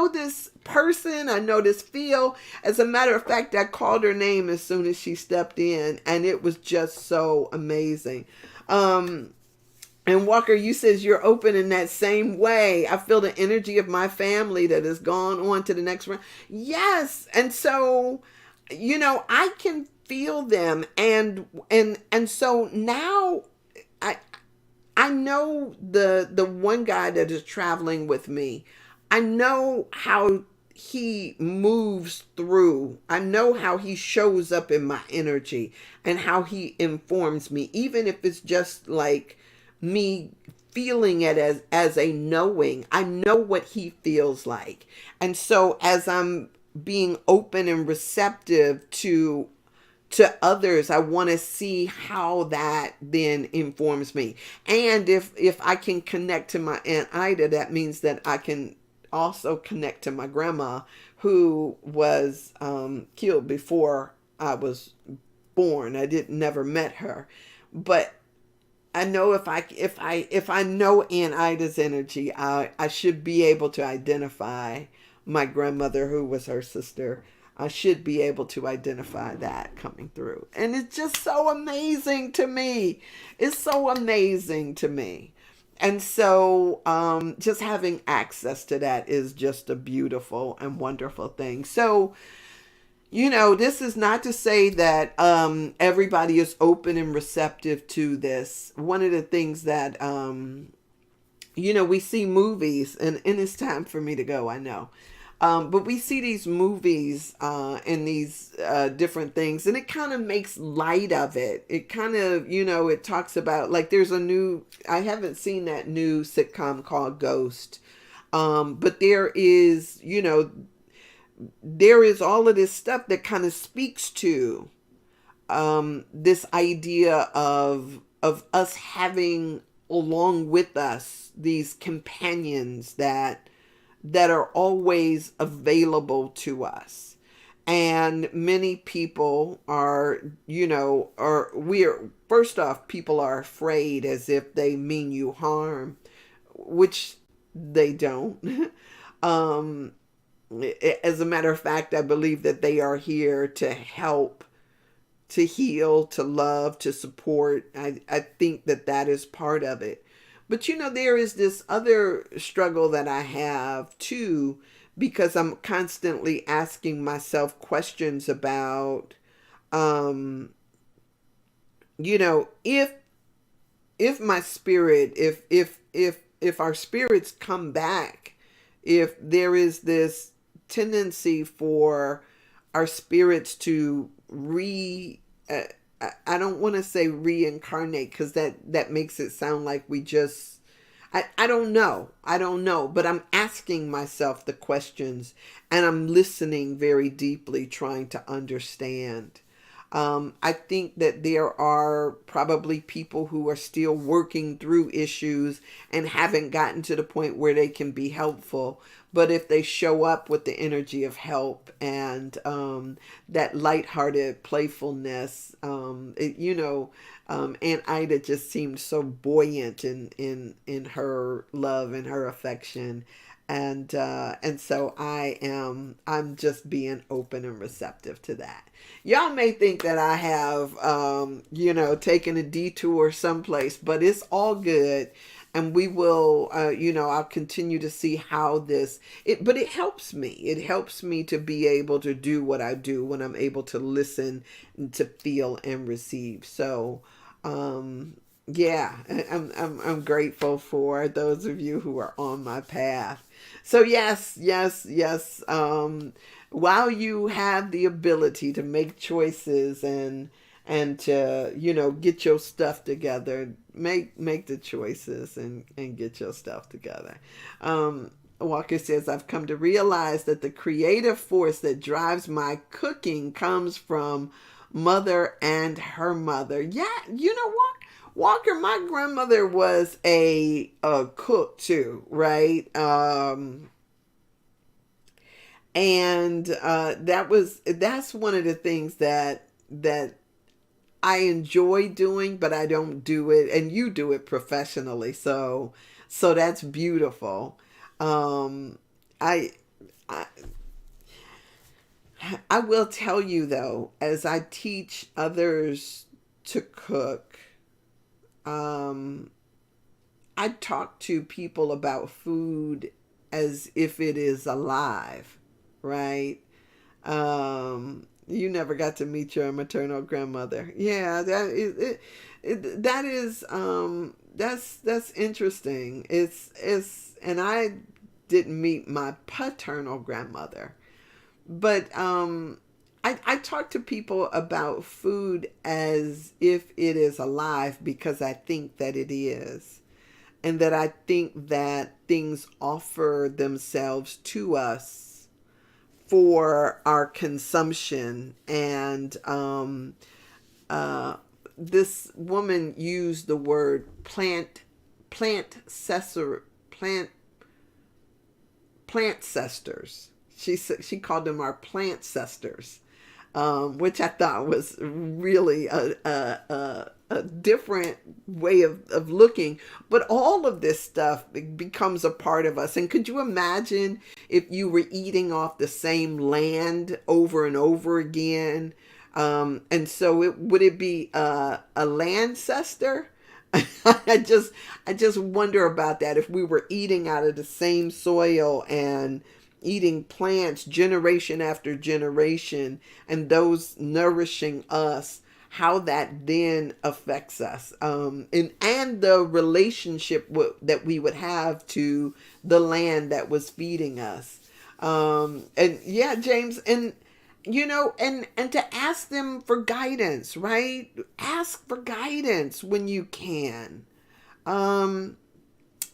this person. I know this feel. As a matter of fact, I called her name as soon as she stepped in, and it was just so amazing. And Walker, you says you're open in that same way. I feel the energy of my family that has gone on to the next round. Yes. And so, you know, I can feel them. And so now I know the one guy that is traveling with me. I know how he moves through. I know how he shows up in my energy and how he informs me, even if it's just like me feeling it as a knowing. I know what he feels like. And so as I'm being open and receptive to others, I want to see how that then informs me. And if I can connect to my Aunt Ida, that means that I can also connect to my grandma, who was killed before I was born. I never met her, but I know if I know Aunt Ida's energy, I should be able to identify my grandmother, who was her sister. I should be able to identify that coming through. And it's just so amazing to me. It's so amazing to me. And so just having access to that is just a beautiful and wonderful thing. So, this is not to say that everybody is open and receptive to this. One of the things that, we see movies, and it's time for me to go, I know. But we see these movies and these different things, and it kind of makes light of it. It kind of, it talks about, like, I haven't seen that new sitcom called Ghost. But there is all of this stuff that kind of speaks to this idea of us having along with us these companions that are always available to us. And many people are, we're, first off, people are afraid as if they mean you harm, which they don't. um, as a matter of fact, I believe that they are here to help, to heal, to love, to support. I think that that is part of it. But there is this other struggle that I have too, because I'm constantly asking myself questions about, um, if my spirit, if our spirits come back, if there is this tendency for our spirits to I don't want to say reincarnate, because that makes it sound like we just, I don't know. I don't know. But I'm asking myself the questions, and I'm listening very deeply, trying to understand. I think that there are probably people who are still working through issues and haven't gotten to the point where they can be helpful. But if they show up with the energy of help and that lighthearted playfulness, Aunt Ida just seemed so buoyant in her love and her affection. And so I'm just being open and receptive to that. Y'all may think that I have, taken a detour someplace, but it's all good. And we will, I'll continue to see how but it helps me. It helps me to be able to do what I do when I'm able to listen, and to feel and receive. So, yeah, I'm grateful for those of you who are on my path. So yes, yes, yes. While you have the ability to make choices and to get your stuff together, make the choices and get your stuff together. Walker says, I've come to realize that the creative force that drives my cooking comes from mother and her mother. Yeah, you know what? Walker, my grandmother was a cook too, right? And that's one of the things that I enjoy doing, but I don't do it, and you do it professionally, so that's beautiful. Um, I, I I will tell you though, as I teach others to cook, um, I talk to people about food as if it is alive, right? You never got to meet your maternal grandmother. Yeah, that is that's interesting. And I didn't meet my paternal grandmother, but I talk to people about food as if it is alive, because I think that it is, and that I think that things offer themselves to us for our consumption. And this woman used the word plant plant cesters. She called them our plant cesters, which I thought was really a different way of looking. But all of this stuff becomes a part of us. And could you imagine if you were eating off the same land over and over again? And so would it be a Lancester? I just I just wonder about that. If we were eating out of the same soil and eating plants generation after generation, and those nourishing us, how that then affects us, and the relationship that we would have to the land that was feeding us. And yeah, James, and and to ask them for guidance, right? Ask for guidance when you can. Um,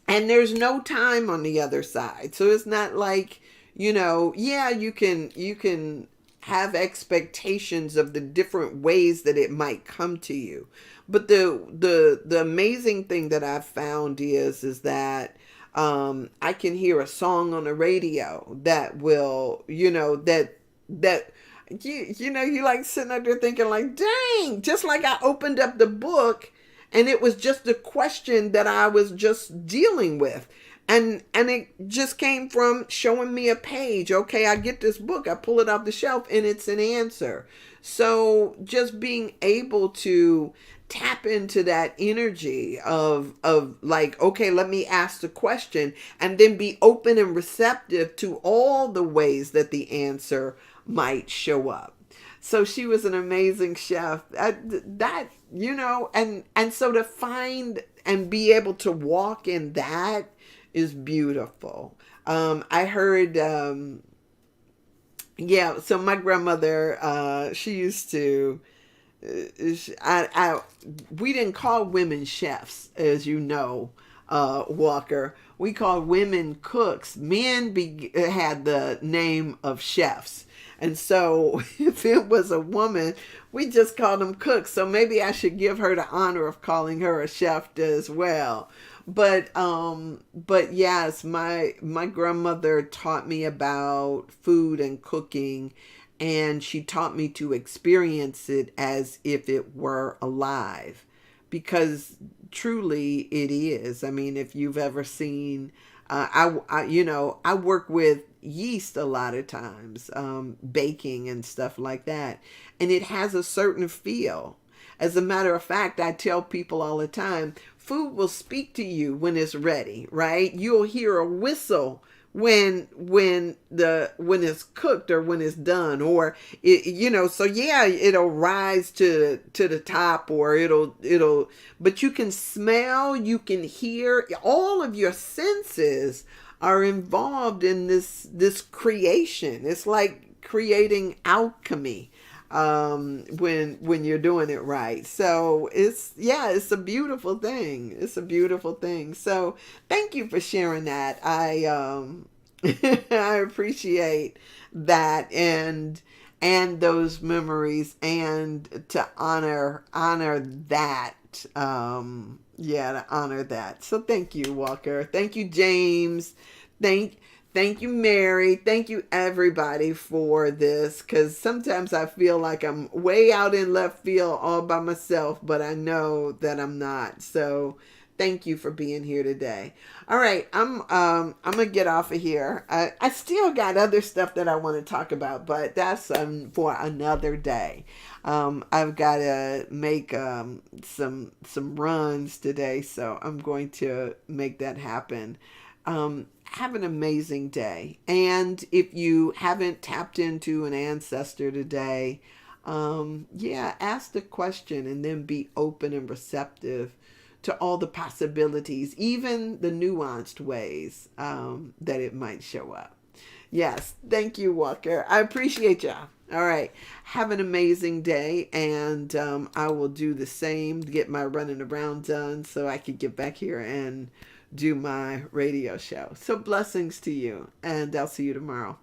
and there's no time on the other side. So it's not like, yeah, you can have expectations of the different ways that it might come to you. But the amazing thing that I've found is that I can hear a song on the radio that will, that you like sitting up there thinking like, dang, just like I opened up the book and it was just a question that I was just dealing with. And it just came from showing me a page. Okay, I get this book, I pull it off the shelf, and it's an answer. So just being able to tap into that energy of like, okay, let me ask the question, and then be open and receptive to all the ways that the answer might show up. So she was an amazing chef. That, and so to find and be able to walk in that is beautiful. I heard, yeah. So my grandmother, she used to. We didn't call women chefs, as you know, Walker. We called women cooks. Men had the name of chefs. And so if it was a woman, we just called them cooks. So maybe I should give her the honor of calling her a chef as well. But yes, my grandmother taught me about food and cooking, and she taught me to experience it as if it were alive, because truly it is. I mean, if you've ever seen, I work with yeast a lot of times, baking and stuff like that, and it has a certain feel. As a matter of fact, I tell people all the time, food will speak to you when it's ready, right? You'll hear a whistle when it's cooked or when it's done, or so yeah, it'll rise to the top, or it'll but you can smell, you can hear, all of your senses are involved in this creation. It's like creating alchemy, when you're doing it right. So it's a beautiful thing. It's a beautiful thing. So thank you for sharing that. I appreciate that, and those memories, and to honor that. Yeah, to honor that. So thank you, Walker. Thank you, James. Thank you, Mary. Thank you, everybody, for this. Because sometimes I feel like I'm way out in left field all by myself, but I know that I'm not. So thank you for being here today. All right, I'm gonna get off of here. I still got other stuff that I want to talk about, but that's for another day. I've got to make some runs today, so I'm going to make that happen. Have an amazing day. And if you haven't tapped into an ancestor today, yeah, ask the question and then be open and receptive to all the possibilities, even the nuanced ways that it might show up. Yes, thank you, Walker. I appreciate y'all. All right, have an amazing day, and I will do the same to get my running around done so I can get back here and do my radio show. So blessings to you, and I'll see you tomorrow.